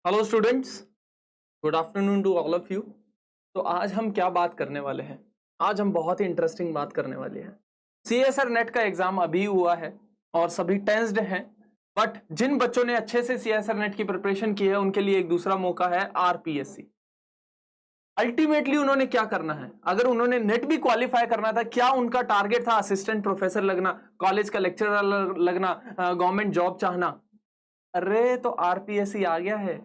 Hello students, good afternoon to all of you. तो आज हम क्या बात करने वाले हैं? आज हम बहुत ही इंटरेस्टिंग बात करने वाले हैं। सीएसआर नेट का एग्जाम अभी हुआ है और सभी टेंस्ड हैं, बट जिन बच्चों ने अच्छे से सीएसआर नेट की प्रिपरेशन की है उनके लिए एक दूसरा मौका है, आरपीएससी। अल्टीमेटली उन्होंने क्या करना है? अगर उन्होंने नेट भी क्वालिफाई करना था, क्या उनका टारगेट था असिस्टेंट प्रोफेसर लगना, कॉलेज का लेक्चरर लगना, गवर्नमेंट जॉब चाहना? अरे तो आरपीएससी आ गया है।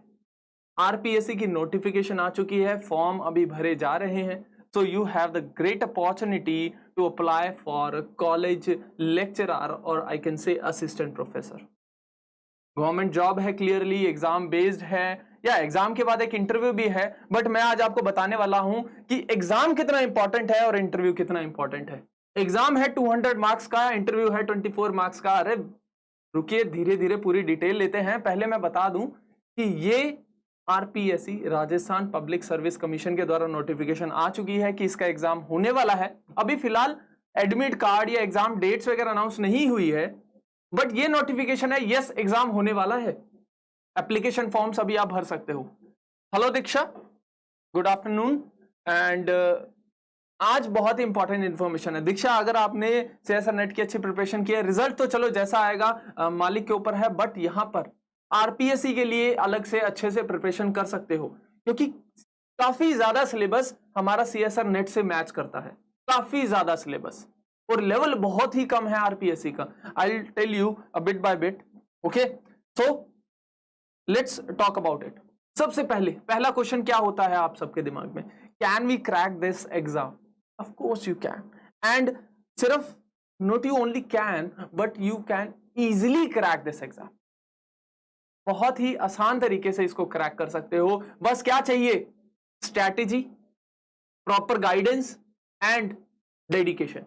आरपीएससी की नोटिफिकेशन आ चुकी है, फॉर्म अभी भरे जा रहे हैं। So you have the great opportunity to apply for college lecturer और I can say assistant professor. Government job है, क्लियरली एग्जाम बेस्ड है, या एग्जाम के बाद एक इंटरव्यू भी है। बट मैं आज आपको बताने वाला हूं कि एग्जाम कितना इंपॉर्टेंट है और इंटरव्यू कितना इंपॉर्टेंट है। एग्जाम है 200 मार्क्स का, इंटरव्यू है 24 मार्क्स का। अरे रुकिए, धीरे धीरे पूरी डिटेल लेते हैं। पहले मैं बता दूं कि ये RPSC Rajasthan public service commission के द्वारा नोटिफिकेशन आ चुकी है कि इसका एग्जाम होने वाला है। अभी फिलहाल एडमिट कार्ड या एग्जाम डेट्स वगैरह अनाउंस नहीं हुई है, बट ये नोटिफिकेशन है, यस एग्जाम होने वाला है। एप्लीकेशन फॉर्म्स अभी आप भर सकते हो। Hello Diksha, good afternoon. And आज बहुत ही इंपॉर्टेंट इंफॉर्मेशन है दीक्षा। अगर आपने सीएसआर नेट की अच्छी प्रिपरेशन की है, रिजल्ट तो चलो जैसा आएगा मालिक के ऊपर है, बट यहां पर आरपीएससी के लिए अलग से अच्छे से प्रिपरेशन कर सकते हो, क्योंकि काफी ज्यादा सिलेबस हमारा सीएसआर नेट से मैच करता है। काफी ज्यादा सिलेबस और लेवल बहुत ही कम है आरपीएससी का। I will tell you a bit by bit. Okay, so let's talk about it. सबसे पहले पहला क्वेश्चन क्या होता है आप सबके दिमाग में? Can we crack this exam? Of course you can. And सिर्फ not you only can, but you can easily crack this exam. बहुत ही आसान तरीके से इसको क्रैक कर सकते हो। बस क्या चाहिए? Strategy, proper guidance and dedication.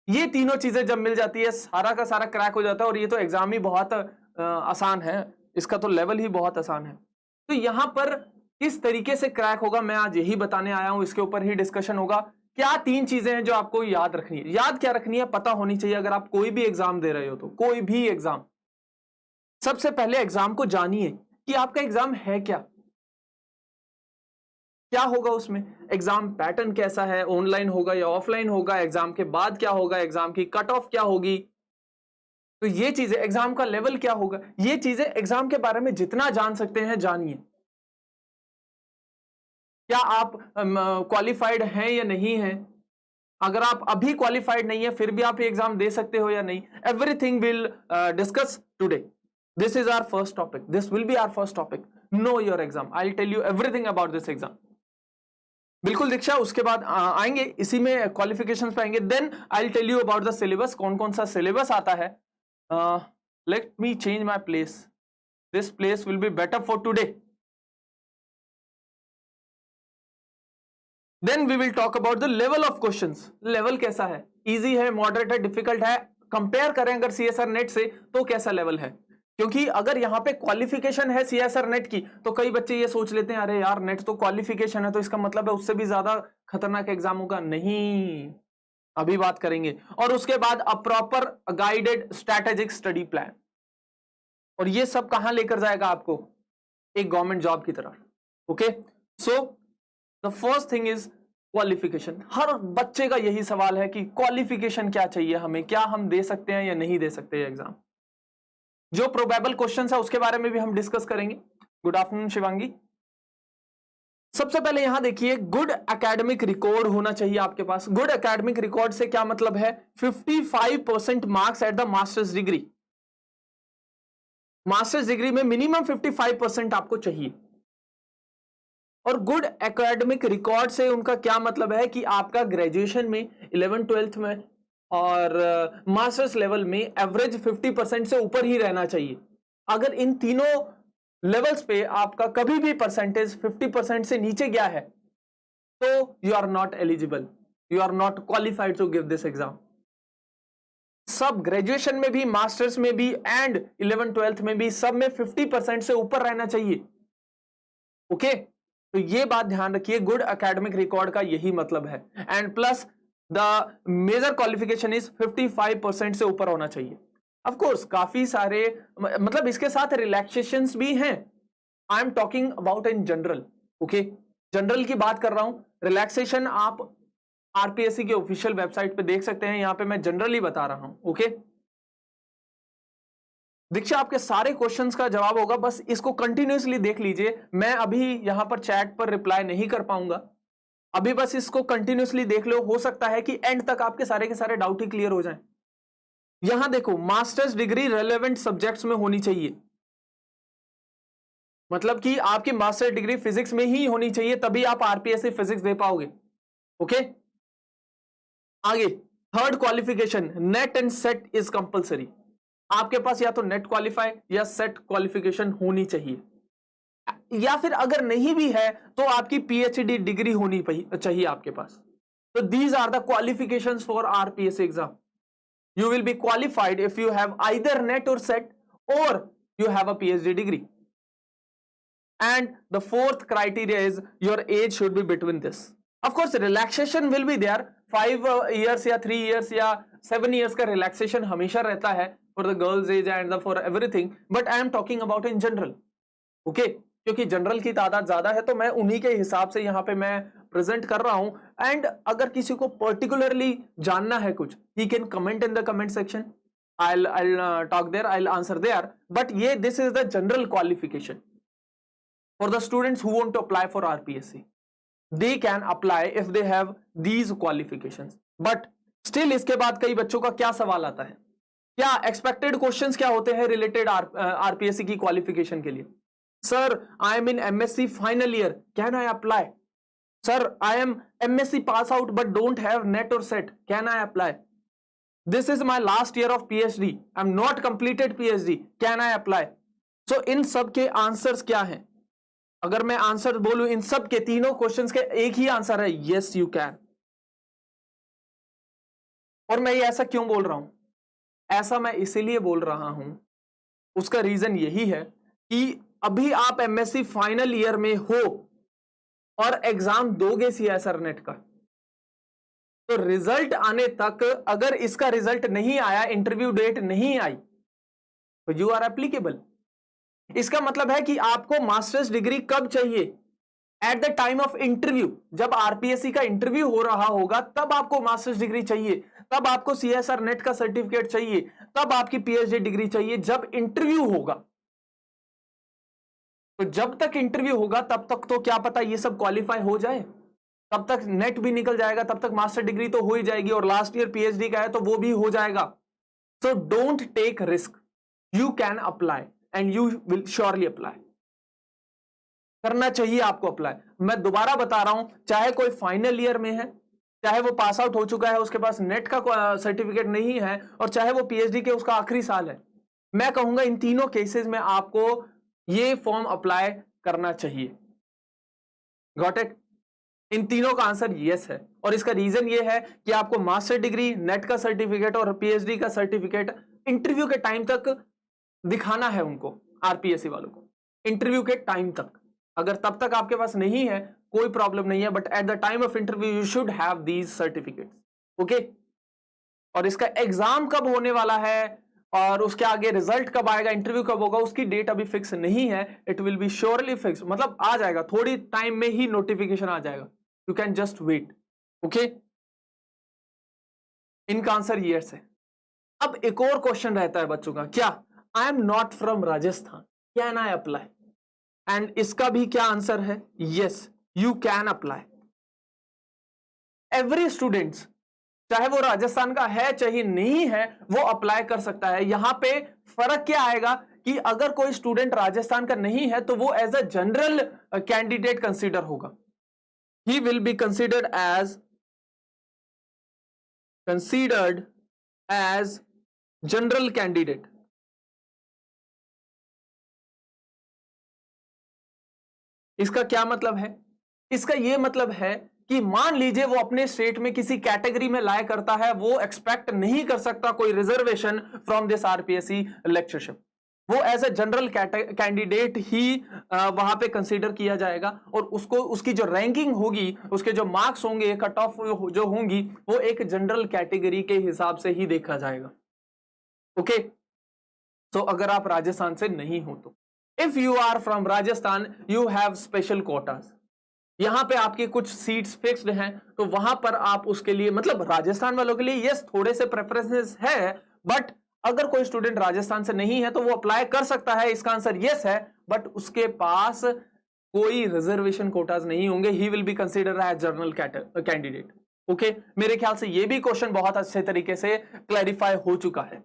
ये तीनों चीजें जब मिल जाती है, सारा का सारा क्रैक हो जाता है। और ये तो एग्जाम ही बहुत आसान है, इसका तो लेवल ही बहुत आसान है। तो यहां पर किस तरीके से क्रैक होगा मैं आज यही बताने आया हूं, इसके ऊपर ही डिस्कशन होगा। क्या तीन चीजें हैं जो आपको याद रखनी है? याद क्या रखनी है? पता होनी चाहिए अगर आप कोई भी एग्जाम दे रहे हो तो। कोई भी एग्जाम, सबसे पहले एग्जाम को जानिए कि आपका एग्जाम है क्या। क्या होगा उसमें? एग्जाम पैटर्न कैसा है? ऑनलाइन होगा या ऑफलाइन होगा? एग्जाम के बाद क्या होगा? एग्जाम की कट ऑफ क्या होगी? तो ये चीजें, एग्जाम का लेवल क्या होगा, ये चीजें एग्जाम के बारे में जितना जान सकते हैं जानिए। क्या आप क्वालिफाइड हैं या नहीं हैं? अगर आप अभी क्वालिफाइड नहीं है फिर भी आप ये एग्जाम दे सकते हो या नहीं? Everything will discuss today. This is our first topic, this will be our first topic, know your exam. I will tell you everything about this exam. बिल्कुल दीक्षा, उसके बाद आएंगे इसी में क्वालिफिकेशंस पे आएंगे। Then I will tell you about the syllabus, कौन कौन सा सिलेबस आता है। Let me change my place, this place will be better for today. Then we will talk about the level of questions. Level कैसा है? Easy है, moderate है, difficult है? कंपेयर करें अगर सीएसआर नेट से तो कैसा लेवल है? क्योंकि अगर यहां पे क्वालिफिकेशन है सीएसआर नेट की तो कई बच्चे ये सोच लेते हैं अरे यार नेट तो क्वालिफिकेशन है तो इसका मतलब है उससे भी ज्यादा खतरनाक एग्जाम होगा। नहीं, अभी बात करेंगे। और उसके बाद a proper guided strategic study plan, और ये सब कहां लेकर जाएगा आपको? एक गवर्नमेंट जॉब की तरफ। Okay, so the first thing is qualification. हर बच्चे का यही सवाल है कि क्वालिफिकेशन क्या चाहिए हमें, क्या हम दे सकते हैं या नहीं दे सकते एग्जाम। जो प्रोबेबल क्वेश्चंस है उसके बारे में भी हम डिस्कस करेंगे। Good afternoon Shivangi. सबसे पहले यहां देखिए, गुड एकेडमिक रिकॉर्ड होना चाहिए आपके पास। गुड एकेडमिक रिकॉर्ड से क्या मतलब है? 55% marks at the masters degree. Masters degree में मिनिमम 55% आपको चाहिए। और गुड एकेडमिक रिकॉर्ड से उनका क्या मतलब है कि आपका ग्रेजुएशन में, 11th-12th में और मास्टर्स लेवल में एवरेज 50% से ऊपर ही रहना चाहिए। अगर इन तीनों लेवल्स पे आपका कभी भी परसेंटेज 50% से नीचे गया है तो you are not eligible, you are not qualified to give this exam. सब ग्रेजुएशन में भी, मास्टर्स में भी एंड 11th-12th में भी, सब में 50% से ऊपर रहना चाहिए। ओके, तो ये बात ध्यान रखिए, गुड एकेडमिक रिकॉर्ड का यही मतलब है। And plus the major qualification is 55% से ऊपर होना चाहिए। ऑफ कोर्स काफी सारे मतलब इसके साथ रिलैक्सेशंस भी हैं। I am talking about in general, okay, general की बात कर रहा हूं। रिलैक्सेशन आप आरपीएससी के ऑफिशियल वेबसाइट पे देख सकते हैं, यहां पे मैं जनरली बता रहा हूं, ओके। दीक्षा आपके सारे क्वेश्चंस का जवाब होगा, बस इसको कंटिन्यूअसली देख लीजिए। मैं अभी यहां पर चैट पर रिप्लाई नहीं कर पाऊंगा, अभी बस इसको कंटिन्यूअसली देख लो, हो सकता है कि एंड तक आपके सारे के सारे डाउट ही क्लियर हो जाएं। यहां देखो, मास्टर्स डिग्री रेलेवेंट सब्जेक्ट्स में होनी चाहिए, मतलब कि आपकी मास्टर डिग्री फिजिक्स में ही होनी चाहिए, तभी आप आरपीएससी फिजिक्स दे पाओगे, ओके। आगे third qualification, net and set is compulsory. आपके पास या तो नेट क्वालिफाई या सेट क्वालिफिकेशन होनी चाहिए, या फिर अगर नहीं भी है तो आपकी पीएचडी डिग्री होनी चाहिए आपके पास। तो these are the qualifications for RPSC exam. You will be qualified if you have either NET और सेट और you have a PhD degree. And the fourth criteria is your age should be between this. Of course, relaxation will be there. 5 years या 3 years या 7 years का relaxation हमेशा रहता है for the girls age and the for everything. But I am talking about in general. Okay? क्योंकि general की तादाद ज्यादा है तो मैं उन्हीं के हिसाब से यहाँ पे मैं प्रेजेंट कर रहा हूँ। एंड अगर किसी को पर्टिकुलरली जानना है कुछ, he can comment in the comment section. I'll talk there. I'll answer there. But ये this is the general qualification. For the students who want to apply for RPSC, they can apply if they have these qualifications. But still इसके बाद कई बच्चों का क्या सवाल आता है, क्या एक्सपेक्टेड क्वेश्चंस क्या होते हैं रिलेटेड आरपीएससी की क्वालिफिकेशन के लिए? Sir I am in MSc final year, can I apply? Sir I am MSc pass out but don't have NET और SET, can I apply? This is my last year of PhD, I am not completed PhD, can I apply? So इन सब के answers क्या हैं? अगर मैं answer बोलूं इन सब के तीनों क्वेश्चंस के, एक ही आंसर है, यस यू कैन। और मैं ये ऐसा क्यों बोल रहा हूं? ऐसा मैं इसीलिए बोल रहा हूं, उसका रीजन यही है कि अभी आप एमएससी फाइनल ईयर में हो और एग्जाम दोगे सीएसआर नेट का, तो रिजल्ट आने तक अगर इसका रिजल्ट नहीं आया, इंटरव्यू डेट नहीं आई, तो यू आर एप्लीकेबल। इसका मतलब है कि आपको मास्टर्स डिग्री कब चाहिए? At the time of interview, जब आरपीएससी का इंटरव्यू हो रहा होगा तब आपको मास्टर्स डिग्री चाहिए, तब आपको सीएसआर नेट का सर्टिफिकेट चाहिए, तब आपकी पीएचडी डिग्री चाहिए, जब इंटरव्यू होगा। तो जब तक इंटरव्यू होगा तब तक तो क्या पता ये सब क्वालिफाई हो जाए, तब तक नेट भी निकल जाएगा, तब तक मास्टर डिग्री तो हो ही जाएगी, और लास्ट ईयर पीएचडी का है तो वो भी हो जाएगा। So don't take risk, you can apply and you will surely apply. करना चाहिए आपको अप्लाई। मैं दोबारा बता रहा हूं, चाहे कोई फाइनल ईयर में है, चाहे वो पास आउट हो चुका है, उसके पास नेट का सर्टिफिकेट नहीं है, और चाहे वो पीएचडी के उसका आखिरी साल है, मैं कहूंगा इन तीनों केसेस में आपको ये फॉर्म अप्लाई करना चाहिए। Got it? इन तीनों का आंसर यस है, और इसका रीजन ये है कि आपको मास्टर डिग्री, नेट का सर्टिफिकेट और पीएचडी का सर्टिफिकेट इंटरव्यू के टाइम तक दिखाना है उनको, आरपीएससी वालों को, इंटरव्यू के टाइम तक। अगर तब तक आपके पास नहीं है कोई प्रॉब्लम नहीं है, but at the time of interview you should have these certificates, okay. और इसका एग्जाम कब होने वाला है और उसके आगे रिजल्ट कब आएगा, इंटरव्यू कब होगा, उसकी डेट अभी फिक्स नहीं है। It will be surely fix, मतलब आ जाएगा, थोड़ी टाइम में ही नोटिफिकेशन आ जाएगा, you can just wait, okay. इनका आंसर यस है। अब एक और क्वेश्चन रहता है बच्चों का, क्या आई am not from Rajasthan, can I apply? And इसका भी क्या आंसर है? Yes, you can apply. Every students, चाहे वो राजस्थान का है चाहे नहीं है, वो अप्लाई कर सकता है। यहां पे फर्क क्या आएगा कि अगर कोई स्टूडेंट राजस्थान का नहीं है तो वो as a general candidate consider होगा, he will be considered as general candidate. इसका क्या मतलब है? इसका यह मतलब है कि मान लीजिए वो अपने स्टेट में किसी कैटेगरी में लाया करता है, वो एक्सपेक्ट नहीं कर सकता कोई reservation from this RPSC lectureship, वो एज ए जनरल कैंडिडेट ही वहां पे कंसीडर किया जाएगा, और उसको उसकी जो रैंकिंग होगी, उसके जो मार्क्स होंगे, कट ऑफ जो होंगी, वो एक जनरल कैटेगरी के हिसाब से ही देखा जाएगा, ओके। तो अगर आप राजस्थान से नहीं हो तो if you are from Rajasthan you have special quotas, यहां पे आपकी कुछ सीट्स फिक्स्ड हैं, तो वहां पर आप उसके लिए, मतलब राजस्थान वालों के लिए यस थोड़े से प्रेफरेंसेस है, बट अगर कोई स्टूडेंट राजस्थान से नहीं है तो वो अप्लाई कर सकता है, इसका आंसर यस है, बट उसके पास कोई रिजर्वेशन कोटाज नहीं होंगे, he will be considered as general candidate. Okay, मेरे ख्याल से ये भी क्वेश्चन बहुत अच्छे तरीके से क्लैरिफाई हो चुका है।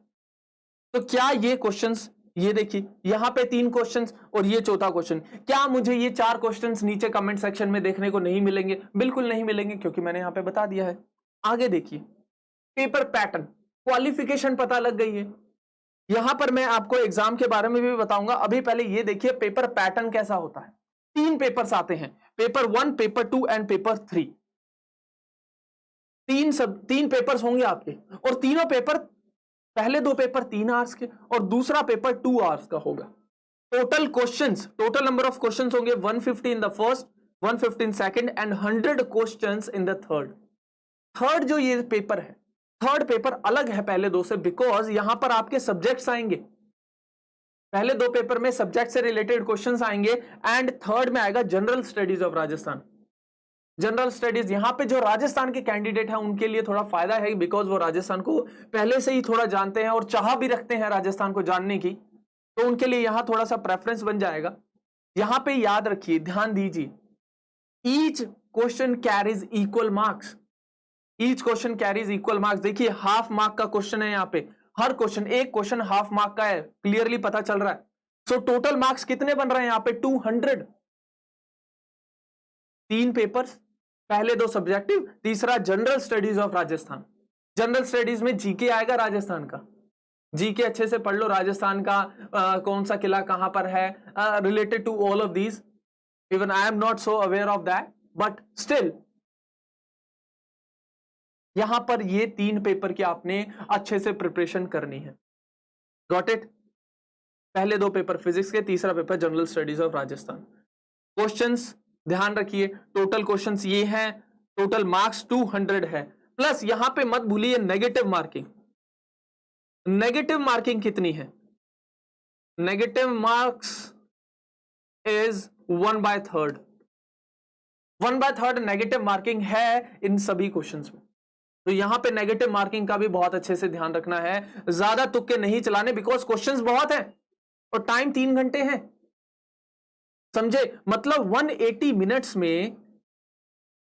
तो क्या ये क्वेश्चंस, ये देखिए यहां पे 3 क्वेश्चंस और ये चौथा क्वेश्चन, क्या मुझे ये 4 क्वेश्चंस नीचे कमेंट सेक्शन में देखने को नहीं मिलेंगे? बिल्कुल नहीं मिलेंगे, क्योंकि मैंने यहां पे बता दिया है। आगे देखिए, पेपर पैटर्न, क्वालिफिकेशन पता लग गई है। यहां पर मैं आपको एग्जाम के बारे में भी बताऊंगा, अभी पहले ये देखिए पेपर पैटर्न कैसा होता है। 3 पेपर्स आते हैं, paper 1, paper 2 and paper 3। 3 papers होंगे आपके, और तीनों पेपर, पहले 2 पेपर 3 आवर्स के और दूसरा पेपर 2 आवर्स का होगा। Total questions, total number of questions होंगे 150 in the first, 150 in second and 100 questions in the third. Third जो ये पेपर है, थर्ड पेपर अलग है पहले 2 से, बिकॉज यहां पर आपके सब्जेक्ट्स आएंगे। पहले 2 पेपर में सब्जेक्ट से रिलेटेड क्वेश्चंस आएंगे एंड थर्ड में आएगा general studies of Rajasthan. General studies, यहां पे जो राजस्थान के कैंडिडेट हैं उनके लिए थोड़ा फायदा है, बिकॉज वो राजस्थान को पहले से ही थोड़ा जानते हैं और चाह भी रखते हैं राजस्थान को जानने की, तो उनके लिए यहां थोड़ा सा प्रेफरेंस बन जाएगा। यहां पे याद रखिए, ध्यान दीजिए, each question carries equal marks, each question carries equal marks. देखिए हाफ मार्क का क्वेश्चन है, यहां पे हर क्वेश्चन, एक क्वेश्चन हाफ मार्क का है, क्लियरली पता चल रहा है। सो टोटल मार्क्स कितने बन रहे हैं यहां पे? 200। 3 पेपर्स, पहले 2 सब्जेक्टिव, तीसरा general studies of Rajasthan. General studies में जीके आएगा राजस्थान का, जीके अच्छे से पढ़ लो, राजस्थान का कौन सा किला कहां पर है, related to all of these. Even I am not so aware of that, but still यहां पर ये 3 पेपर की आपने अच्छे से प्रिपरेशन करनी है। Got it? पहले 2 पेपर फिजिक्स के, तीसरा paper general studies of Rajasthan. Questions ध्यान रखिए, टोटल क्वेश्चंस ये हैं, टोटल मार्क्स 200 है, प्लस यहां पे मत भूलिए नेगेटिव मार्किंग। नेगेटिव मार्किंग कितनी है? Negative marks is 1/3। 1/3 negative marking है इन सभी क्वेश्चंस में, तो यहां पे नेगेटिव मार्किंग का भी बहुत अच्छे से ध्यान रखना है, ज्यादा तुक्के नहीं चलाने, बिकॉज क्वेश्चंस बहुत हैं और टाइम 3 घंटे है, समझे? मतलब 180 मिनट्स में,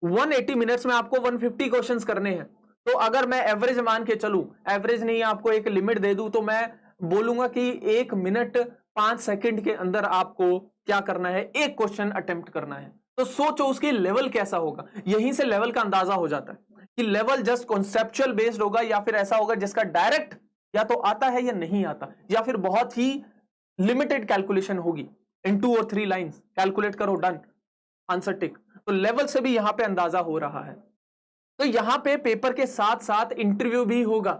180 मिनट्स में आपको 150 क्वेश्चंस करने हैं। तो अगर मैं एवरेज मान के चलूं, एवरेज नहीं आपको एक लिमिट दे दूं, तो मैं बोलूंगा कि 1 मिनट 5 सेकंड के अंदर आपको क्या करना है, एक क्वेश्चन अटेम्प्ट करना है। तो सोचो उसकी लेवल कैसा होगा, यहीं से लेवल का अंदाजा हो जाता है कि लेवल जस्ट कॉन्सेप्चुअल बेस्ड होगा या फिर ऐसा होगा जिसका डायरेक्ट या तो आता है या नहीं आता, या फिर बहुत ही लिमिटेड कैलकुलेशन होगी, इन 2 और 3 लाइंस कैलकुलेट करो, डन, आंसर टिक। तो लेवल से भी यहां पे अंदाजा हो रहा है। तो यहां पे पेपर के साथ साथ इंटरव्यू भी होगा।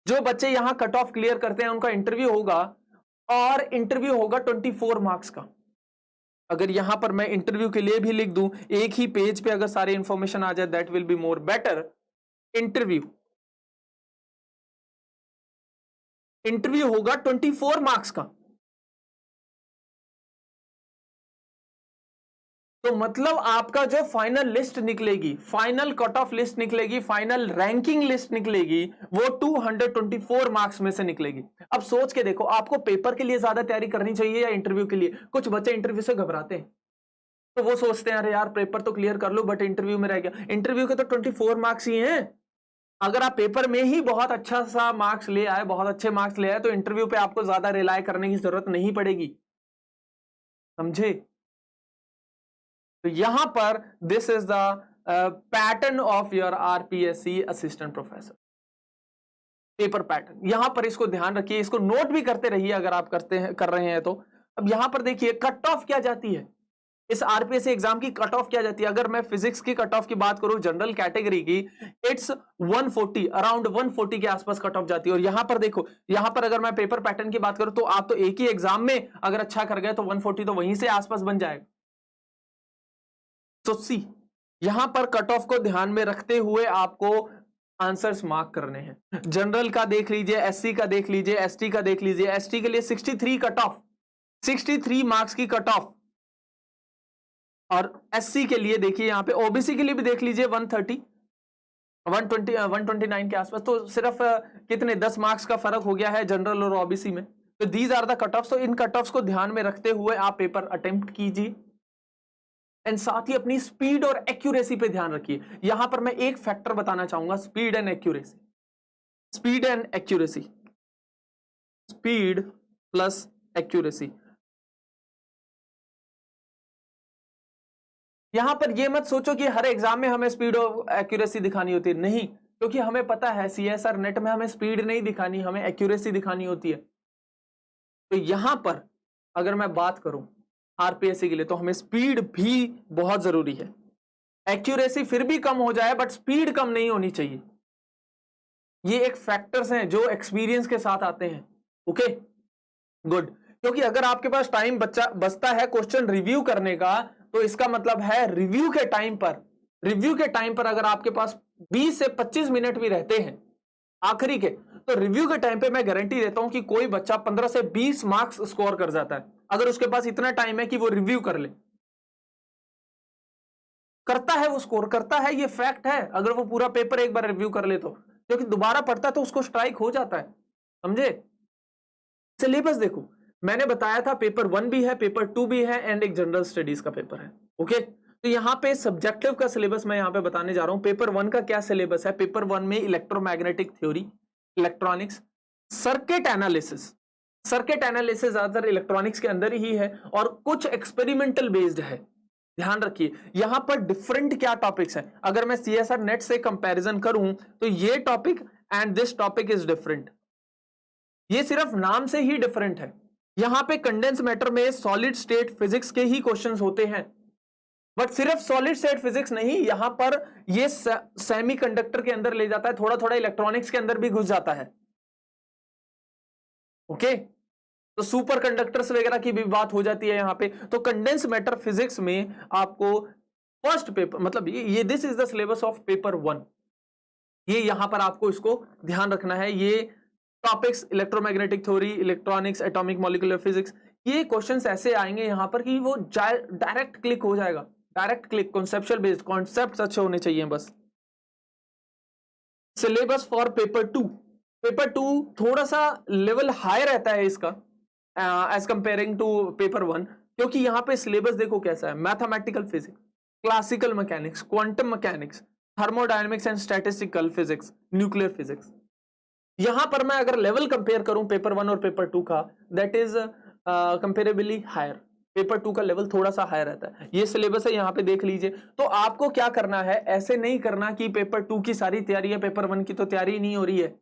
जो बच्चे यहां कट ऑफ क्लियर करते हैं उनका इंटरव्यू होगा, और इंटरव्यू होगा 24 मार्क्स का। अगर यहां पर मैं इंटरव्यू के लिए भी लिख दूं, एक ही पेज पे अगर सारी इंफॉर्मेशन आ जाए, that will be more better. Interview होगा 24 मार्क्स का। तो मतलब आपका जो फाइनल लिस्ट निकलेगी, फाइनल कट ऑफ लिस्ट निकलेगी, फाइनल रैंकिंग लिस्ट निकलेगी, वो 224 मार्क्स में से निकलेगी। अब सोच के देखो, आपको पेपर के लिए ज्यादा तैयारी करनी चाहिए या इंटरव्यू के लिए? कुछ बच्चे इंटरव्यू से घबराते हैं, तो वो सोचते हैं अरे यार पेपर तो क्लियर कर लो बट इंटरव्यू में रह गया। इंटरव्यू के तो 24 मार्क्स ही हैं। अगर आप पेपर में ही बहुत अच्छा सा मार्क्स ले आए, बहुत अच्छे मार्क्स ले आए, तो इंटरव्यू पे आपको ज्यादा रिलाय करने की जरूरत नहीं पड़ेगी, समझे? तो यहां पर this is the pattern of your RPSC assistant professor, paper pattern. यहां पर इसको ध्यान रखिए, इसको नोट भी करते रहिए अगर आप कर रहे हैं तो। अब यहां पर देखिए कट ऑफ क्या जाती है, इस आरपीएससी एग्जाम की कट ऑफ क्या जाती है। अगर मैं फिजिक्स की कट ऑफ की बात करूं, जनरल कैटेगरी की, इट्स 140, अराउंड 140 के आसपास कट ऑफ जाती है। और यहां पर देखो, यहां पर अगर मैं पेपर पैटर्न की बात करूं तो आप तो एक ही एग्जाम में अगर अच्छा कर गए तो 140 तो वहीं से आसपास बन जाएगा। तो सी, यहां पर कट ऑफ को ध्यान में रखते हुए आपको आंसर्स मार्क करने हैं। जनरल का देख लीजिए, एससी का देख लीजिए, एसटी का देख लीजिए। एसटी के लिए 63 कट ऑफ, 63 मार्क्स की कट ऑफ। और एससी के लिए देखिए यहाँ पे, ओबीसी के लिए भी देख लीजिए 130 120 129 के आसपास। तो सिर्फ कितने 10 मार्क्स का फर्क हो गया है जनरल और ओबीसी में। तो these are the cut offs. तो इन कट ऑफ्स को ध्यान में रखते हुए आप पेपर अटेम्प्ट कीजिए एंड साथ ही अपनी स्पीड और एक्यूरेसी पे ध्यान रखिए। यहां पर मैं एक फैक्टर बताना चाहूंगा, speed and accuracy. Speed and accuracy, speed plus accuracy. यहां पर यह मत सोचो कि हर एग्जाम में हमें स्पीड और एक्यूरेसी दिखानी होती है, नहीं, क्योंकि हमें पता है सीएसआर नेट में हमें स्पीड नहीं दिखानी, हमें एक्यूरेसी दिखानी होती है। तो यहां पर अगर मैं बात करूं आरपीएससी के लिए, तो हमें स्पीड भी बहुत जरूरी है। एक्यूरेसी फिर भी कम हो जाए बट स्पीड कम नहीं होनी चाहिए। ये एक फैक्टर्स हैं जो एक्सपीरियंस के साथ आते हैं। Okay good. क्योंकि अगर आपके पास टाइम बचता है क्वेश्चन रिव्यू करने का, तो इसका मतलब है रिव्यू के टाइम पर अगर आपके पास 20 से 25 मिनट भी रहते हैं आखिरी के, तो रिव्यू के टाइम पे मैं गारंटी देता हूं कि कोई बच्चा 15 से 20 मार्क्स स्कोर कर जाता है, अगर उसके पास इतना टाइम है कि वो रिव्यू कर ले। करता है, वो स्कोर करता है, ये फैक्ट है। अगर वो पूरा पेपर एक बार रिव्यू कर ले तो, क्योंकि दोबारा पढ़ता है तो उसको स्ट्राइक हो जाता है, समझे। सिलेबस देखो, मैंने बताया था पेपर 1 भी है, पेपर 2 भी है एंड एक जनरल स्टडीज का पेपर है। ओके, तो यहां पे सब्जेक्टिव का सिलेबस मैं यहां पे बताने जा रहा हूं। पेपर 1 का क्या सिलेबस है? पेपर 1 में electromagnetic theory, electronics, circuit analysis. Circuit analysis ज्यादातर इलेक्ट्रॉनिक्स के अंदर ही है और कुछ एक्सपेरिमेंटल बेस्ड है। ध्यान रखिए यहां पर डिफरेंट क्या टॉपिक्स हैं। अगर मैं सीएसआर नेट से कंपैरिजन करूं तो ये topic and this topic is different. ये सिर्फ नाम से ही डिफरेंट है। यहां पे कंडेंस मैटर में सॉलिड स्टेट फिजिक्स के ही क्वेश्चंस होते हैं, बट सिर्फ सॉलिड स्टेट फिजिक्स नहीं, यहां पर ये सेमीकंडक्टर के अंदर ले जाता है, थोड़ा थोड़ा इलेक्ट्रॉनिक्स के अंदर भी घुस जाता है। ओके, तो सुपर कंडक्टर्स वगैरह की भी बात हो जाती है यहां पे। तो कंडेंस मैटर फिजिक्स में आपको फर्स्ट पेपर, मतलब ये this is the syllabus of paper 1। ये यहां पर आपको इसको ध्यान रखना है। ये topics electromagnetic theory, electronics, atomic molecular physics, ये क्वेश्चंस ऐसे आएंगे यहां पर कि वो डायरेक्ट क्लिक हो जाएगा, direct click, conceptual based, concepts अच्छे होने चाहिए बस। सिलेबस फॉर पेपर 2, पेपर 2 थोड़ा सा लेवल हाई रहता है इसका एज कंपेयरिंग टू पेपर 1, क्योंकि यहां पे सिलेबस देखो कैसा है। Mathematical physics, classical mechanics, quantum mechanics, thermodynamics and statistical physics, nuclear physics. यहां पर मैं अगर लेवल कंपेयर करूं पेपर 1 और पेपर 2 का, that is comparably higher. Paper 2 का लेवल थोड़ा सा हाई रहता है। ये सिलेबस है, यहां पे देख लीजिए। तो आपको क्या करना है, ऐसे नहीं करना कि पेपर 2 की सारी तैयारी है, पेपर 1 की तो तैयारी नहीं हो रही है,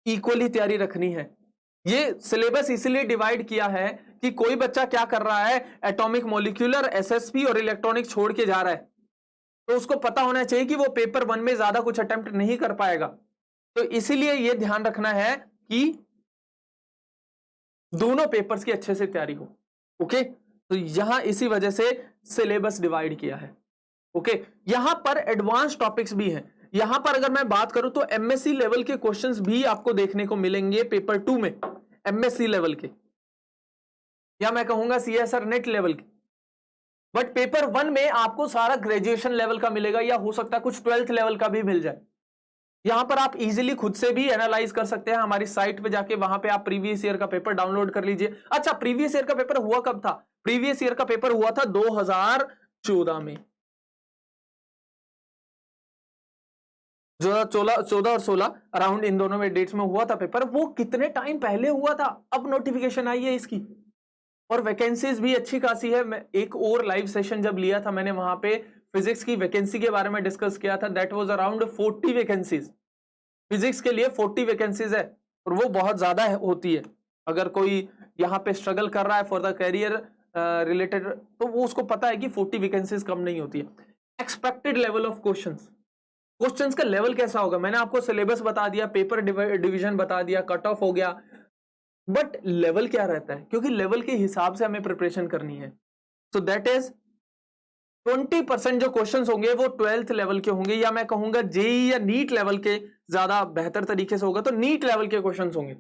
इक्वली तैयारी रखनी है। ये सिलेबस इसलिए डिवाइड किया है कि कोई बच्चा क्या कर रहा है, एटॉमिक मॉलिक्यूलर, एसएसपी और इलेक्ट्रॉनिक छोड़ के जा रहा है, तो उसको पता होना चाहिए कि वो पेपर 1 में ज्यादा कुछ अटेम्प्ट नहीं कर पाएगा। तो इसीलिए यह ध्यान रखना है कि दोनों पेपर्स की अच्छे से तैयारी हो। ओके, तो यहां इसी वजह से सिलेबस डिवाइड किया है। ओके, यहां पर एडवांस टॉपिक्स भी हैं। यहां पर अगर मैं बात करूं तो एमएससी लेवल के क्वेश्चंस भी आपको देखने को मिलेंगे पेपर 2 में, एमएससी लेवल के, या मैं कहूंगा सीएसआर नेट लेवल के। बट पेपर 1 में आपको सारा ग्रेजुएशन लेवल का मिलेगा, या हो सकता है कुछ 12th लेवल का भी मिल जाए। यहां पर आप इजीली खुद से भी एनालाइज कर सकते हैं, हमारी साइट पे जाके, वहां पे आप प्रीवियस ईयर का पेपर डाउनलोड कर लीजिए। अच्छा, प्रीवियस ईयर का पेपर हुआ कब था? प्रीवियस ईयर का पेपर हुआ था 2014 में। 14 और 16 अराउंड, इन दोनों में डेट्स में हुआ था पेपर। वो कितने टाइम पहले हुआ था, अब नोटिफिकेशन आई है इसकी, और वैकेंसीज भी अच्छी खासी है। मैं एक और लाइव सेशन जब लिया था मैंने, वहां पे फिजिक्स की वैकेंसी के बारे में डिस्कस किया था। That was around 40 vacancies, physics के लिए 40 वैकेंसीज है, और वो बहुत ज्यादा होती है। अगर कोई यहाँ पे स्ट्रगल कर रहा है फॉर द करियर रिलेटेड, तो वो उसको पता है कि 40 वैकेंसीज कम नहीं होती है। एक्सपेक्टेड लेवल ऑफ क्वेश्चंस का लेवल कैसा होगा, मैंने आपको सिलेबस बता दिया, पेपर डिवीजन बता दिया, कट ऑफ हो गया, बट लेवल क्या रहता है, क्योंकि लेवल के हिसाब से हमें प्रिपरेशन करनी है। सो दैट इज 20% जो क्वेश्चंस होंगे वो 12th लेवल के होंगे, या मैं कहूंगा जेई या नीट लेवल के, ज्यादा बेहतर तरीके से होगा तो नीट लेवल के क्वेश्चंस होंगे।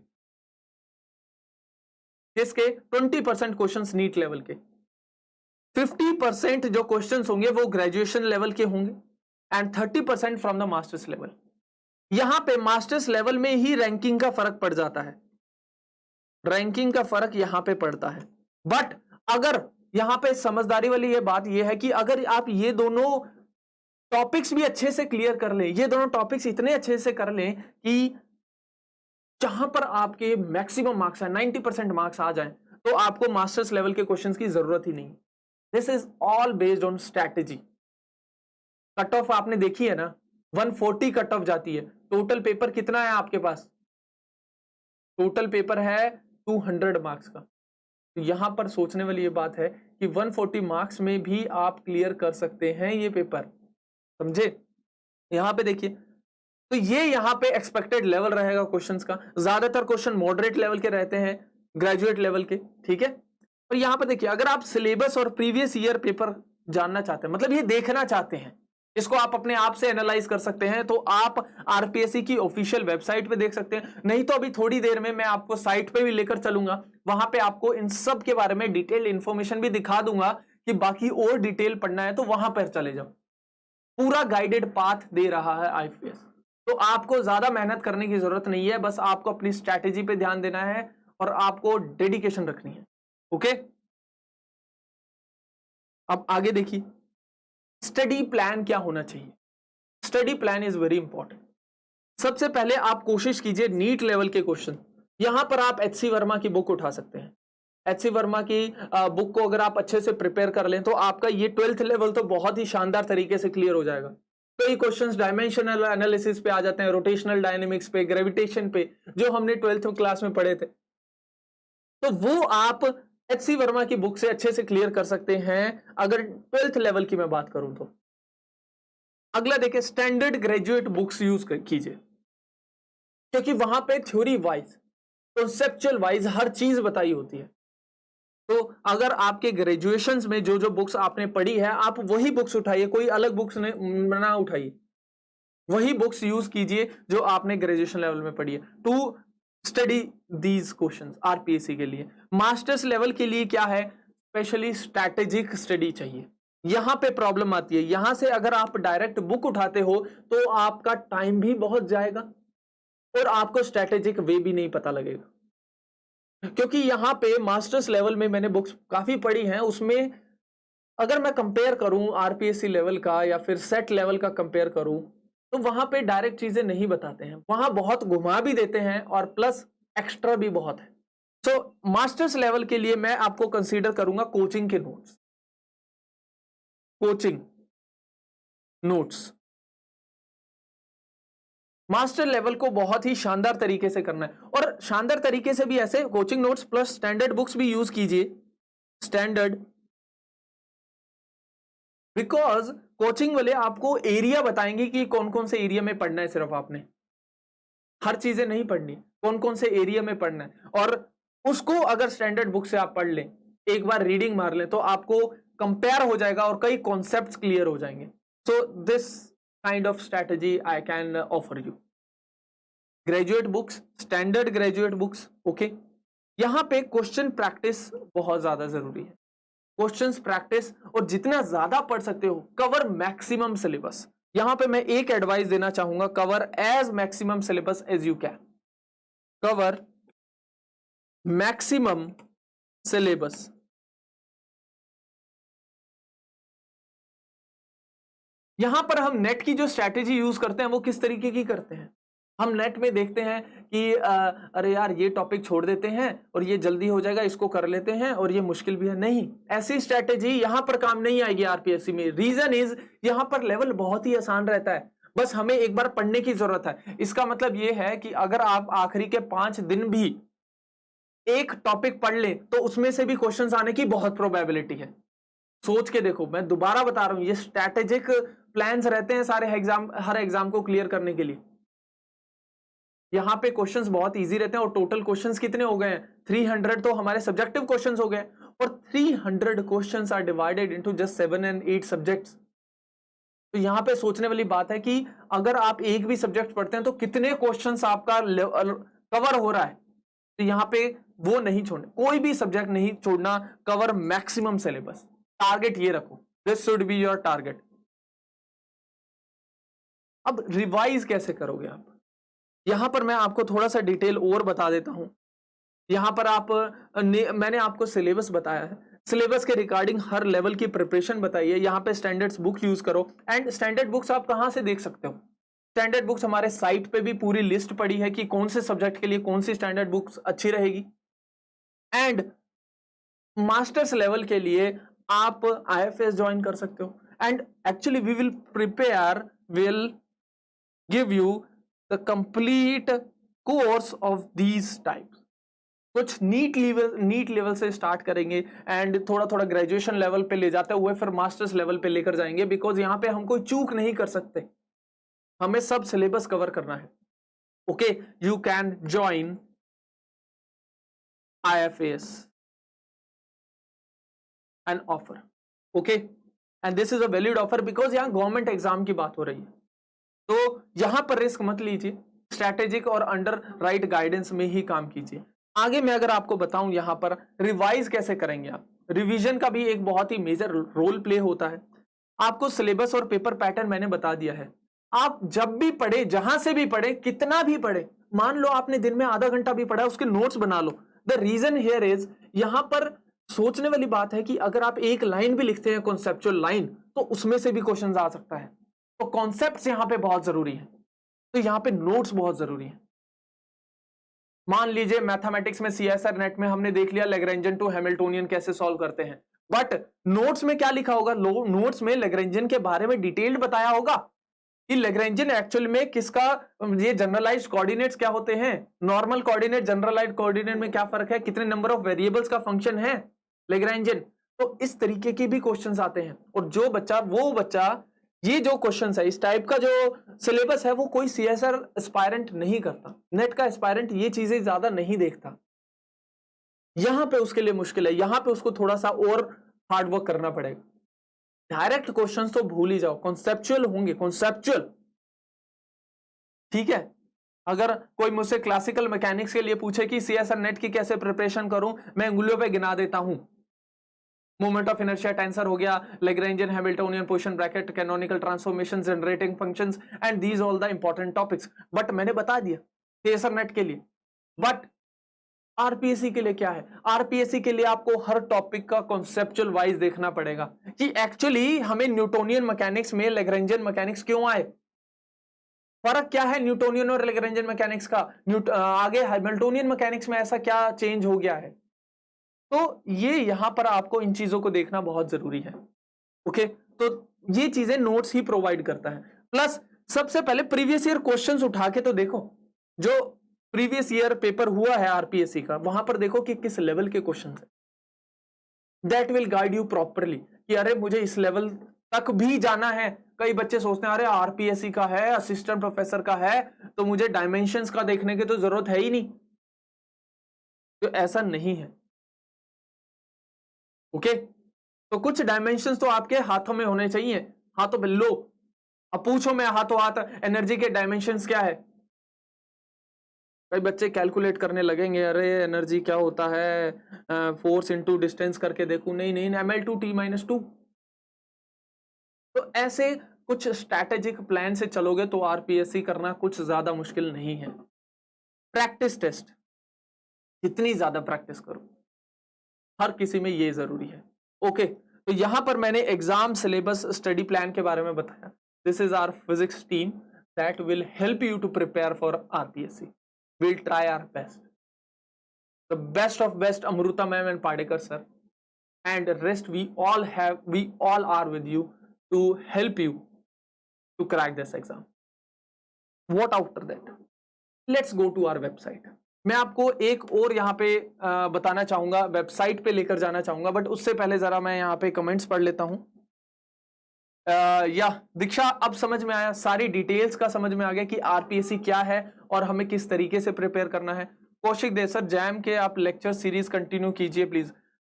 किसके? 20% क्वेश्चंस नीट लेवल के, 50% जो क्वेश्चंस होंगे वो ग्रेजुएशन लेवल के होंगे and 30% from the masters level. यहां पे मास्टर्स लेवल में ही रैंकिंग का फर्क पड़ जाता है, रैंकिंग का फर्क यहां पे पड़ता है। बट अगर यहां पे समझदारी वाली ये बात ये है कि अगर आप ये दोनों टॉपिक्स भी अच्छे से क्लियर कर लें, ये दोनों टॉपिक्स इतने अच्छे से कर लें कि जहां पर आपके मैक्सिमम मार्क्स है, 90% मार्क्स आ जाएं, तो आपको मास्टर्स लेवल के क्वेश्चंस की जरूरत ही नहीं। This is all based on strategy. Cut off आपने देखी है ना, 140 कट ऑफ जाती है। टोटल पेपर कितना है आपके पास? टोटल पेपर है 200 मार्क्स का। तो यहां पर सोचने वाली ये बात है कि 140 मार्क्स में भी आप क्लियर कर सकते हैं ये पेपर, समझे? यहां पे देखिए, तो ये यहां पे एक्सपेक्टेड लेवल रहेगा क्वेश्चंस का। ज्यादातर क्वेश्चन मॉडरेट लेवल के रहते हैं, ग्रेजुएट लेवल के, ठीक है। और यहां पे देखिए, अगर आप सिलेबस और प्रीवियस ईयर पेपर जानना चाहते हैं, मतलब ये देखना चाहते हैं, इसको आप अपने आप से एनालाइज कर सकते हैं, तो आप आरपीएससी की ऑफिशियल वेबसाइट पे देख सकते हैं। नहीं तो अभी थोड़ी देर में मैं आपको साइट पे भी लेकर चलूंगा, वहां पे आपको इन सब के बारे में डिटेल इंफॉर्मेशन भी दिखा दूंगा कि बाकी और डिटेल पढ़ना है तो वहां पर चले जाओ। पूरा गाइडेड पाथ दे रहा है आईपीएस, तो आपको ज्यादा मेहनत करने की जरूरत नहीं है, बस आपको अपनी स्ट्रैटेजी पे ध्यान देना है और आपको डेडिकेशन रखनी है। ओके, अब आगे देखिए, स्टडी प्लान क्या होना चाहिए। Study plan is very important. सबसे पहले आप कोशिश कीजिए नीट लेवल के क्वेश्चन, यहां पर आप एचसी वर्मा की बुक उठा सकते हैं। एचसी वर्मा की बुक को अगर आप अच्छे से प्रिपेयर कर लें तो आपका ये 12th लेवल तो बहुत ही शानदार तरीके से क्लियर हो जाएगा। कई क्वेश्चंस डायमेंशनल एनालिसिस पे आ जाते हैं, रोटेशनल डायनेमिक्स पे, ग्रेविटेशन पे, जो हमने 12th क्लास में पढ़े थे, तो वो आप एचसी वर्मा की बुक से अच्छे से क्लियर कर सकते हैं अगर 12th लेवल की मैं बात करूं तो। अगला देखिए, स्टैंडर्ड ग्रेजुएट बुक्स यूज कीजिए, क्योंकि वहां पे थ्योरी वाइज, कॉन्सेप्चुअल वाइज हर चीज बताई होती है। तो अगर आपके ग्रेजुएशंस में जो जो बुक्स आपने पढ़ी है, आप वही बुक्स उठाइए, कोई अलग बुक्स ना उठाइए, वही बुक्स यूज कीजिए जो आपने ग्रेजुएशन लेवल में पढ़ी है to study these questions RPSC के लिए। मास्टर्स लेवल के लिए क्या है, स्पेशली स्ट्रैटेजिक स्टडी चाहिए। यहां पे प्रॉब्लम आती है, यहां से अगर आप डायरेक्ट बुक उठाते हो तो आपका टाइम भी बहुत जाएगा और आपको स्ट्रैटेजिक वे भी नहीं पता लगेगा। क्योंकि यहां पे मास्टर्स लेवल में मैंने बुक्स काफी पढ़ी हैं, उसमें अगर मैं कंपेयर करूं आरपीएससी लेवल का या फिर सेट लेवल का कंपेयर करूं, तो वहां पे डायरेक्ट चीजें नहीं बताते हैं, वहां बहुत घुमा भी देते हैं और प्लस एक्स्ट्रा भी बहुत है। सो मास्टर्स लेवल के लिए मैं आपको कंसीडर करूंगा कोचिंग के notes, coaching notes. Master level को बहुत ही शानदार तरीके से करना है, और शानदार तरीके से भी ऐसे coaching notes plus standard books भी यूज कीजिए, स्टैंडर्ड, बिकॉज कोचिंग वाले आपको एरिया बताएंगे कि कौन कौन से एरिया में पढ़ना है। सिर्फ आपने हर चीजें नहीं पढ़नी, कौन कौन से एरिया में पढ़ना है, और उसको अगर स्टैंडर्ड बुक से आप पढ़ लें, एक बार रीडिंग मार लें, तो आपको कंपेयर हो जाएगा और कई कॉन्सेप्ट्स क्लियर हो जाएंगे। So this kind of strategy I can offer you. Graduate books, standard graduate books, okay. यहां पे क्वेश्चन प्रैक्टिस बहुत ज्यादा जरूरी है, क्वेश्चंस प्रैक्टिस, और जितना ज्यादा पढ़ सकते हो कवर मैक्सिमम सिलेबस। यहां पे मैं एक एडवाइस देना चाहूंगा, cover as maximum syllabus as you can, cover maximum syllabus. यहां पर हम नेट की जो स्ट्रैटेजी यूज करते हैं वो किस तरीके की करते हैं। हम नेट में देखते हैं कि अरे यार ये टॉपिक छोड़ देते हैं और ये जल्दी हो जाएगा, इसको कर लेते हैं, और ये मुश्किल भी है। नहीं, ऐसी स्ट्रैटेजी यहां पर काम नहीं आएगी आरपीएससी में। रीजन इज, यहां पर लेवल बहुत ही आसान रहता है, बस हमें एक बार पढ़ने की जरूरत है। इसका मतलब ये है कि अगर आप आखिरी के 5 दिन भी एक टॉपिक पढ़ लें तो उसमें से भी क्वेश्चंस आने की बहुत प्रोबेबिलिटी है। सोच के देखो, मैं दोबारा बता रहा हूं, ये स्ट्रैटेजिक प्लान्स रहते हैं सारे एग्जाम, हर एग्जाम को क्लियर करने के लिए। यहां पे क्वेश्चंस बहुत इजी रहते हैं, और टोटल क्वेश्चंस कितने हो गए हैं, 300 तो हमारे सब्जेक्टिव क्वेश्चंस हो गए, और 300 questions are divided into just 7 and 8 subjects. तो यहां पे सोचने वाली बात है कि अगर आप एक भी सब्जेक्ट पढ़ते हैं तो कितने क्वेश्चंस आपका कवर हो रहा है। तो यहाँ पे वो नहीं छोड़ना, कोई भी सब्जेक्ट नहीं छोड़ना, कवर मैक्सिमम सिलेबस। टारगेट ये रखो, this should be your target. अब रिवाइज कैसे करोगे आप, यहां पर मैं आपको थोड़ा सा डिटेल और बता देता हूं। यहां पर मैंने आपको सिलेबस बताया है, सिलेबस के रिगार्डिंग हर लेवल की प्रिपरेशन बताई है। यहाँ पे स्टैंडर्ड्स बुक यूज करो, एंड स्टैंडर्ड बुक्स आप कहां से देख सकते हो, स्टैंडर्ड बुक्स हमारे साइट पे भी पूरी लिस्ट पड़ी है कि कौन से सब्जेक्ट के लिए कौन सी स्टैंडर्ड बुक्स अच्छी रहेगी। एंड मास्टर्स लेवल के लिए आप IFS ज्वाइन कर सकते हो, and actually we will prepare, will give you the complete course of these types. कुछ नीट लेवल से स्टार्ट करेंगे एंड थोड़ा थोड़ा ग्रेजुएशन लेवल पे ले जाते हुए फिर मास्टर्स लेवल पे लेकर जाएंगे, बिकॉज यहाँ पे हम कोई चूक नहीं कर सकते, हमें सब सिलेबस कवर करना है। Okay, you can join IFS an offer, okay, and this is a valid offer because यहाँ गवर्नमेंट एग्जाम की बात हो रही है, तो यहां पर रिस्क मत लीजिए, स्ट्रैटेजिक और अंडर राइट गाइडेंस में ही काम कीजिए। आगे मैं अगर आपको बताऊं यहां पर रिवाइज कैसे करेंगे आप, रिवीजन का भी एक बहुत ही मेजर रोल प्ले होता है। आपको सिलेबस और पेपर पैटर्न मैंने बता दिया है, आप जब भी पढ़े, जहां से भी पढ़े, कितना भी पढ़े, मान लो आपने दिन में आधा घंटा भी पढ़ा, उसके नोट्स बना लो। द रीजन हियर इज, यहां पर सोचने वाली बात है कि अगर आप एक लाइन भी लिखते हैं कॉन्सेप्चुअल लाइन, तो उसमें से भी क्वेश्चन आ सकता है, तो कॉन्सेप्ट्स यहां पे बहुत जरूरी है, तो यहां पे नोट्स बहुत जरूरी है। मान लीजिए मैथमेटिक्स में CSR नेट में हमने देख लिया लैग्रेंजन टू हैमिल्टोनियन कैसे सॉल्व करते हैं, बट नोट्स में क्या लिखा होगा, नोट्स में लैग्रेंजन के बारे में डिटेल्ड बताया होगा कि लैग्रेंजन एक्चुअल में किसका, ये जनरलाइज्ड कोऑर्डिनेट्स क्या होते हैं, नॉर्मल कोऑर्डिनेट जनरलाइज्ड कोऑर्डिनेट में क्या फर्क है, कितने नंबर ऑफ वेरिएबल्स का फंक्शन है लैग्रेंजन। तो इस तरीके के भी क्वेश्चंस आते हैं, और जो बच्चा, वो बच्चा, ये जो क्वेश्चन है, इस टाइप का जो सिलेबस है, वो कोई CSR एस्पायरेंट नहीं करता, नेट का एस्पायरेंट ये चीजें ज्यादा नहीं देखता, यहां पे उसके लिए मुश्किल है, यहां पे उसको थोड़ा सा और हार्डवर्क करना पड़ेगा। डायरेक्ट क्वेश्चंस तो भूल ही जाओ, कॉन्सेप्चुअल होंगे, कॉन्सेप्चुअल, ठीक है। अगर कोई मुझसे क्लासिकल मैकेनिक्स के लिए पूछे कि CSR नेट की कैसे प्रिपरेशन करूं, मैं उंगलियों पे गिना देता हूं, मोमेंट ऑफ इनर्शिया टेंसर हो गया, Lagrangian Hamiltonian position bracket, canonical transformations, generating functions, and these all the important topics. But मैंने बता दिया CSR नेट के लिए, बट RPSC के लिए क्या है, RPSC के लिए आपको हर टॉपिक का कॉन्सेप्चुअल वाइज देखना पड़ेगा कि एक्चुअली हमें न्यूटोनियन मैकेनिक्स में लैग्रेंजियन मैकेनिक्स क्यों आए, फर्क क्या है न्यूटोनियन और लैग्रेंजियन मैकेनिक्स का, आगे हैमिल्टोनियन मैकेनिक्स में ऐसा क्या चेंज हो गया है। तो ये यहां पर आपको इन चीजों को देखना बहुत जरूरी है। ओके, तो ये चीजें नोट्स ही प्रोवाइड करता है। प्लस सबसे पहले प्रीवियस ईयर क्वेश्चंस उठा के तो देखो, जो प्रीवियस ईयर पेपर हुआ है RPSC का, वहां पर देखो कि किस लेवल के क्वेश्चन है, that will guide you properly कि अरे मुझे इस लेवल तक भी जाना है। कई बच्चे सोचते हैं अरे RPSC का है, असिस्टेंट प्रोफेसर का है, तो मुझे डायमेंशंस का देखने की तो जरूरत है ही नहीं, तो ऐसा नहीं है। ओके, तो कुछ डायमेंशंस तो आपके हाथों में होने चाहिए, हाथों पे लो, अब पूछो मैं हाथों हाथ एनर्जी के डायमेंशंस क्या है, कई बच्चे कैलकुलेट करने लगेंगे, अरे एनर्जी क्या होता है, फोर्स इनटू डिस्टेंस करके देखूं, नहीं नहीं, mL/T-2। तो ऐसे कुछ स्ट्रैटेजिक प्लान से चलोगे तो RPSC करना कुछ ज्यादा मुश्किल नहीं है। प्रैक्टिस टेस्ट, जितनी ज्यादा प्रैक्टिस करो, हर किसी में ये जरूरी है। ओके, तो यहां पर मैंने एग्जाम सिलेबस स्टडी प्लान के बारे में बताया। This is our physics team that will help you to prepare for RPSC। Will try our best, the best of best, Amrita ma'am and Padekar sir, and rest we all are with you to help you to crack this exam. What after that? Let's go to our website. मैं आपको एक और यहाँ पे बताना चाहूंगा, website पे लेकर जाना चाहूंगा, बट उससे पहले जरा मैं यहाँ पे कमेंट्स पढ़ लेता हूँ। या दीक्षा, अब समझ में आया, सारी डिटेल्स का समझ में आ गया कि RPSC क्या है और हमें किस तरीके से प्रिपेयर करना है। कौशिक देव सर, जैम के आप लेक्चर सीरीज कंटिन्यू कीजिए please.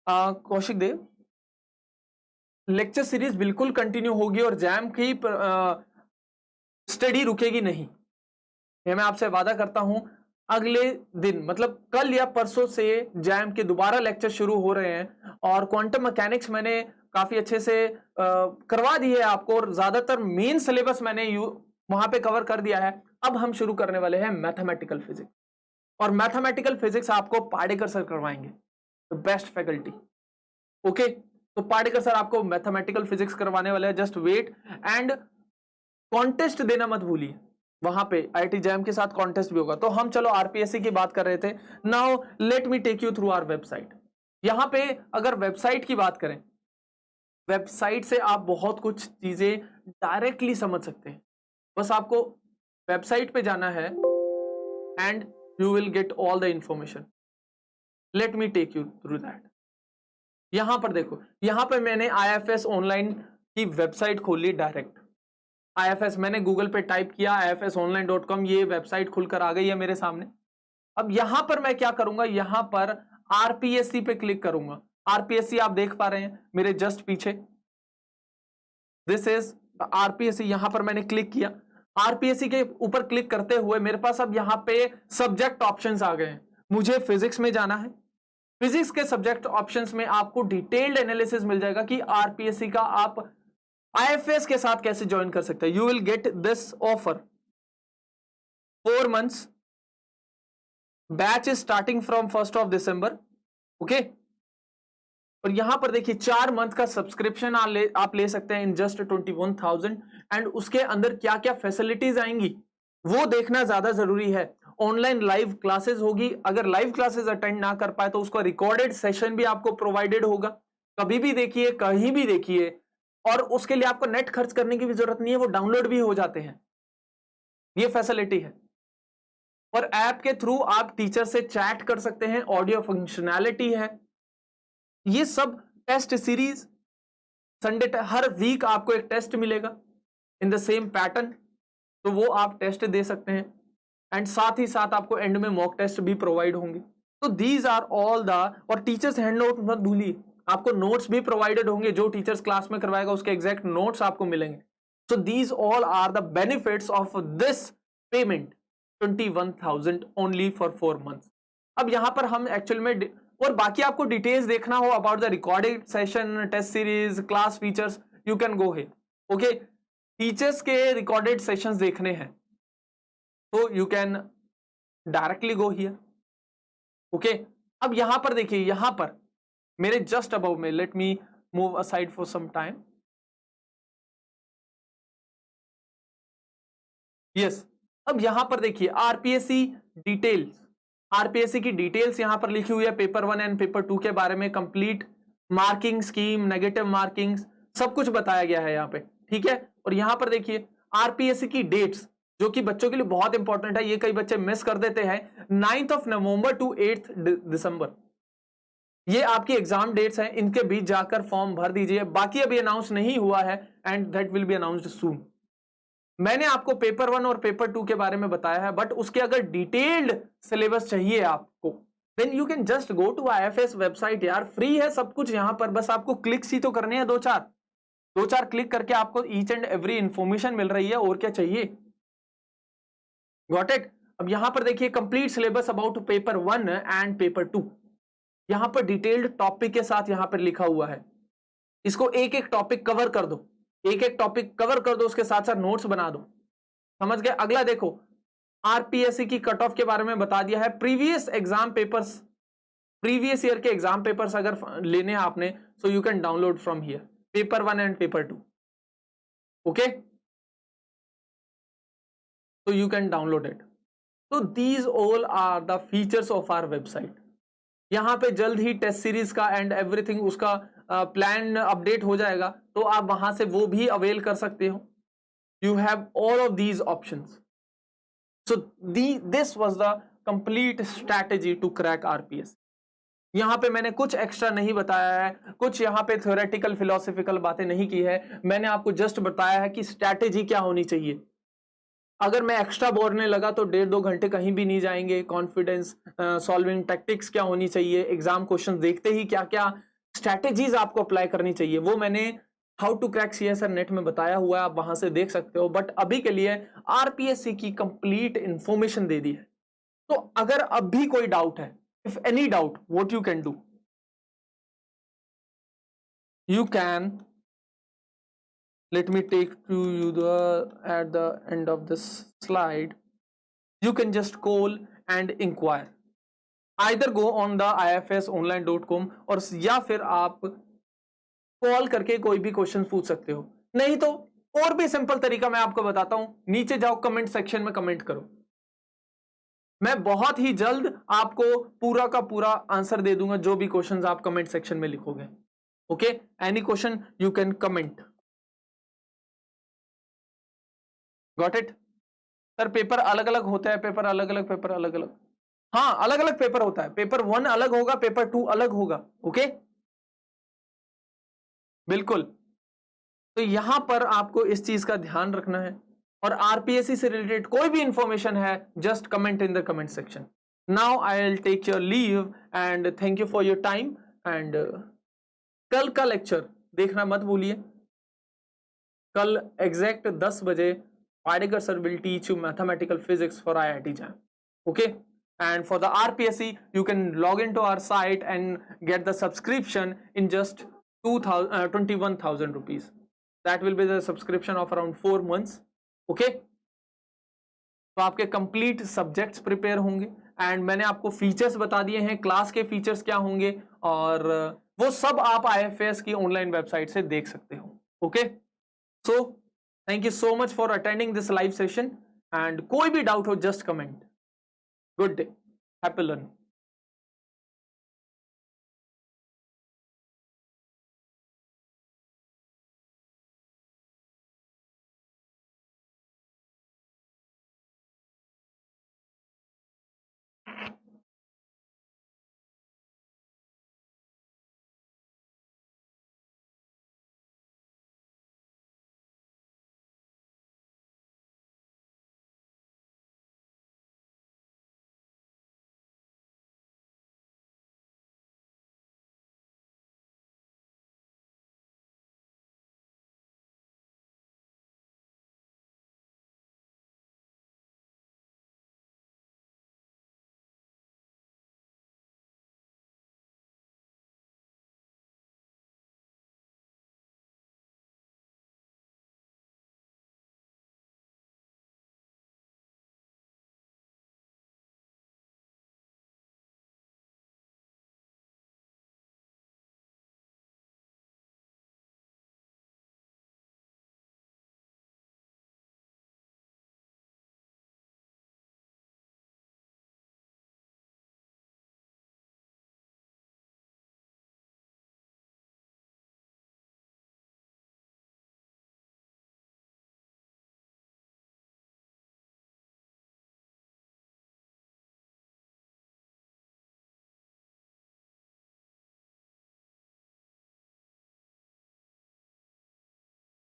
Kaushik Dev, lecture series बिल्कुल कंटिन्यू होगी और जैम की स्टडी रुकेगी नहीं, ये मैं आपसे वादा करता हूं। अगले दिन मतलब कल या परसों से जैम के दोबारा लेक्चर शुरू हो रहे हैं और क्वांटम मैकेनिक्स मैंने काफी अच्छे से करवा दी है आपको और ज्यादातर मेन सिलेबस मैंने वहां पे कवर कर दिया है। अब हम शुरू करने वाले हैं मैथमेटिकल फिजिक्स और मैथमेटिकल फिजिक्स आपको पाडेकर सर करवाएंगे, द बेस्ट फैकल्टी। ओके, तो पाडेकर सर आपको मैथमेटिकल फिजिक्स करवाने वाले हैं, जस्ट वेट। एंड कॉन्टेस्ट देना मत भूलिए, वहां पे आईआईटी जैम के साथ कॉन्टेस्ट भी होगा। तो हम चलो आरपीएससी की बात कर रहे थे, now let me take you through our website. यहां पे अगर वेबसाइट की बात करें, वेबसाइट से आप बहुत कुछ चीजें डायरेक्टली समझ सकते हैं। बस आपको वेबसाइट पे जाना है and you will get all the information. Let me take you through that. यहां पर देखो, यहां पर मैंने आईएफएस ऑनलाइन की वेबसाइट खोली डायरेक्ट। आईएफएस मैंने गूगल पे टाइप किया, ifsonline.com, ये वेबसाइट खुलकर आ गई है मेरे सामने। अब यहां पर मैं क्या करूंगा, यहां पर आरपीएससी पे क्लिक करूंगा। आरपीएससी आप देख पा रहे हैं मेरे जस्ट पीछे, दिस इज आरपीएससी। यहां पर मैंने क्लिक किया, आरपीएससी के ऊपर क्लिक करते हुए मेरे पास अब यहां पे सब्जेक्ट ऑप्शंस आ गए हैं। मुझे फिजिक्स में जाना है, फिजिक्स के सब्जेक्ट ऑप्शंस में आपको डिटेल्ड एनालिसिस मिल जाएगा कि आरपीएससी का आप आईएफएस के साथ कैसे ज्वाइन कर सकते हैं। You will get this offer 4 months, batch is starting from 1st of December। Okay, और यहां पर देखिए 4 मंथ का सब्सक्रिप्शन आप ले सकते हैं इन जस्ट 21,000। एंड उसके अंदर क्या क्या फैसिलिटीज आएंगी वो देखना ज्यादा जरूरी है। ऑनलाइन लाइव क्लासेस होगी, अगर लाइव क्लासेस अटेंड ना कर पाए तो उसका रिकॉर्डेड सेशन भी आपको प्रोवाइडेड होगा। कभी भी देखिए, कहीं भी देखिए, और उसके लिए आपको नेट खर्च करने की भी जरूरत नहीं है, वो डाउनलोड भी हो जाते हैं, ये फैसिलिटी है। और ऐप के थ्रू आप टीचर से चैट कर सकते हैं, ऑडियो फंक्शनैलिटी है, ये सब टेस्ट सीरीज। संडे हर वीक आपको एक टेस्ट मिलेगा इन द सेम पैटर्न, तो वो आप टेस्ट दे सकते हैं। एंड साथ ही साथ आपको एंड में मॉक टेस्ट भी प्रोवाइड होंगे। तो दीज आर ऑल द, और टीचर्स हैंड नोट मत भूलिए, आपको नोट्स भी प्रोवाइडेड होंगे, जो टीचर्स क्लास में करवाएगा उसके एग्जैक्ट नोट्स आपको मिलेंगे। So these all are the benefits of this payment, 21,000 only for 4 months। अब यहां पर हम एक्चुअल में, और बाकी आपको डिटेल्स देखना हो about the recorded session, test series, class features, you can go here. Okay, teachers के रिकॉर्डेड सेशंस देखने हैं तो you can directly go here. Okay, अब यहां पर देखिए, यहां पर मेरे जस्ट अबव में, let me move aside for some time. Yes, अब यहां पर देखिए आरपीएससी डिटेल्स, आरपीएससी की डिटेल्स यहां पर लिखी हुई है, पेपर 1 एंड पेपर 2 के बारे में, complete marking scheme, negative marking, सब कुछ बताया गया है यहां पे, ठीक है। और यहां पर देखिए आरपीएससी की डेट्स, जो कि बच्चों के लिए बहुत इंपॉर्टेंट है, ये कई बच्चे मिस कर देते हैं। 9th of November to 8th December, ये आपकी एग्जाम डेट्स हैं, इनके बीच जाकर फॉर्म भर दीजिए। बाकी अभी अनाउंस नहीं हुआ है and that will be announced soon. मैंने आपको पेपर 1 और पेपर 2 के बारे में बताया है, बट उसके अगर डिटेल्ड सिलेबस चाहिए आपको, then you can just go to IFS website यार, फ्री है सब कुछ यहां पर, बस आपको क्लिक्स ही तो करने हैं, दो चार क्लिक करके आपको ईच एंड एवरी इंफॉर्मेशन मिल रही है, और क्या चाहिए। Got it. अब यहां पर देखिए complete syllabus about paper 1 and paper 2, यहां पर डिटेल्ड टॉपिक के साथ यहां पर लिखा हुआ है। इसको एक एक टॉपिक कवर कर दो, एक एक टॉपिक कवर कर दो, उसके साथ साथ नोट्स बना दो, समझ गए। अगला देखो, आरपीएससी की कट ऑफ के बारे में बता दिया है, previous exam papers, previous year के एग्जाम पेपर्स अगर लेने हैं आपने, so you can download from here, paper 1 and paper 2। Okay, so you can download it। so these all are the features of our website। यहां पे जल्द ही test series का and everything उसका प्लान अपडेट हो जाएगा, तो आप वहां से वो भी अवेल कर सकते हो। You have all of these options. So this was the complete strategy to crack RPS. यहां पे मैंने कुछ एक्स्ट्रा नहीं बताया है, कुछ यहां पे थ्योरेटिकल फिलोसॉफिकल बातें नहीं की है, मैंने आपको जस्ट बताया है कि स्ट्रैटेजी क्या होनी चाहिए। अगर मैं एक्स्ट्रा बोलने लगा तो 1.5-2 घंटे कहीं भी नहीं जाएंगे। कॉन्फिडेंस, सॉल्विंग टेक्टिक्स क्या होनी चाहिए, एग्जाम क्वेश्चन देखते ही क्या क्या स्ट्रैटेजीज आपको अप्लाई करनी चाहिए, वो मैंने how to crack CSIR NET में बताया हुआ है, आप वहां से देख सकते हो। बट अभी के लिए आरपीएससी की कंप्लीट इंफॉर्मेशन दे दी है, तो अगर अब भी कोई डाउट है, if any doubt, what you can do, you can, let me take to you the at the end of this slide, you can just call and inquire, either go on the ifsonline.com और या फिर आप call करके कोई भी question पूछ सकते हो। नहीं तो और भी सिंपल तरीका मैं आपको बताता हूं, नीचे जाओ कमेंट सेक्शन में कमेंट करो, मैं बहुत ही जल्द आपको पूरा का पूरा आंसर दे दूंगा जो भी क्वेश्चंस आप कमेंट सेक्शन में लिखोगे। Okay, any question you can comment. Got it? Sir paper अलग अलग होता है, पेपर अलग अलग, पेपर अलग अलग, हाँ अलग अलग पेपर होता है, पेपर 1 अलग होगा, पेपर 2 अलग होगा। ओके, बिल्कुल। तो यहां पर आपको इस चीज का ध्यान रखना है, और आरपीएससी से रिलेटेड कोई भी इंफॉर्मेशन है, just comment in the comment section. Now I will take your leave and thank you for your time. And कल का लेक्चर देखना मत भूलिए, कल एग्जैक्ट 10 बजे Padekar sir will teach you mathematical physics for IIT JAM. Okay, and for the RPSC you can log into our site and get the subscription in just 21,000 rupees. That will be the subscription of around 4 months. Okay, तो आपके complete subjects prepare होंगे, and मैंने आपको features बता दिए हैं, class के features क्या होंगे, और वो सब आप IFS की ऑनलाइन वेबसाइट से देख सकते हो। Okay, so thank you so much for attending this live session, and कोई भी डाउट हो just comment. Good day, happy learning.